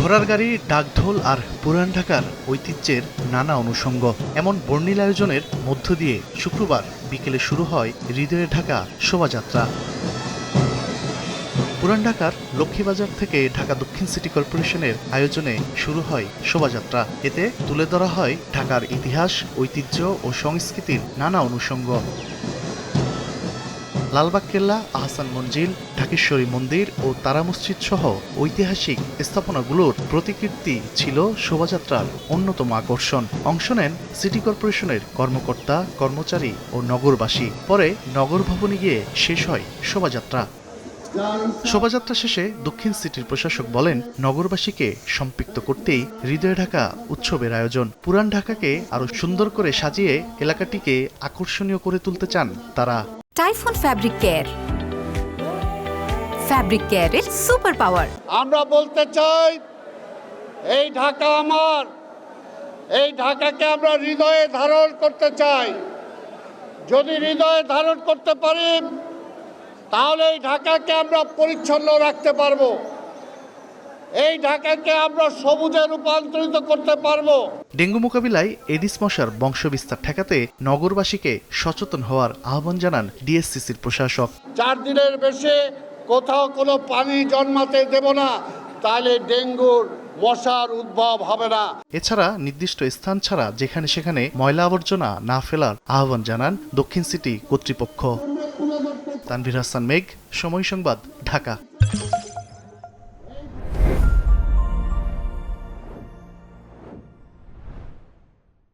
ঘোড়ার গাড়ি, ডাকঢোল আর পুরান ঢাকার ঐতিহ্যের নানা অনুষঙ্গ এমন বর্ণিল আয়োজনের মধ্য দিয়ে শুক্রবার বিকেলে শুরু হয় হৃদয়ে ঢাকা শোভাযাত্রা। পুরান ঢাকার লক্ষ্মীবাজার থেকে ঢাকা দক্ষিণ সিটি কর্পোরেশনের আয়োজনে শুরু হয় শোভাযাত্রা। এতে তুলে ধরা হয় ঢাকার ইতিহাস, ঐতিহ্য ও সংস্কৃতির নানা অনুষঙ্গ। লালবাগ কেল্লা, আহসান মঞ্জিল, ঢাকেশ্বরী মন্দির ও তারা মসজিদ সহ ঐতিহাসিক স্থাপনাগুলোর প্রতিকৃতি ছিল শোভাযাত্রার অন্যতম আকর্ষণ। অংশ নেন সিটি কর্পোরেশনের কর্মকর্তা, কর্মচারী ও নগরবাসী। পরে নগর ভবনে গিয়ে শেষ হয় শোভাযাত্রা। শোভাযাত্রা শেষে দক্ষিণ সিটির প্রশাসক বলেন, নগরবাসীকে সম্পৃক্ত করতেই হৃদয়ে ঢাকা উৎসবের আয়োজন। পুরান ঢাকাকে আরো সুন্দর করে সাজিয়ে এলাকাটিকে আকর্ষণীয় করে তুলতে চান তারা। টাইফুন ফ্যাব্রিক কেয়ার, ফ্যাব্রিক কেয়ারের সুপার পাওয়ার। আমরা বলতে চাই, এই ঢাকা আমার, এই ঢাকাকে আমরা হৃদয়ে ধারণ করতে চাই। যদি হৃদয়ে ধারণ করতে পারি, তাহলে এই ঢাকাকে আমরা পরিচ্ছন্ন রাখতে পারবো, এই ঢাকাকে আমরা সবুজে রূপান্তরিত করতে পারবো। ডেঙ্গু মোকাবিলায় এডিস মশার বংশবিস্তার ঠেকাতে নগরবাসীকে সচেতন হওয়ার আহ্বান জানান ডিএসসিসির প্রশাসক। 4 দিনের বেশি কোথাও কোনো পানি জন্মাতে দেব না, তাহলে ডেঙ্গুর মশার উদ্ভব হবে না। এছাড়া নির্দিষ্ট স্থান ছাড়া যেখানে সেখানে ময়লা আবর্জনা না ফেলার আহ্বান জানান দক্ষিণ সিটি কর্তৃপক্ষ। তানভীর হাসান মেঘ, সময় সংবাদ, ঢাকা।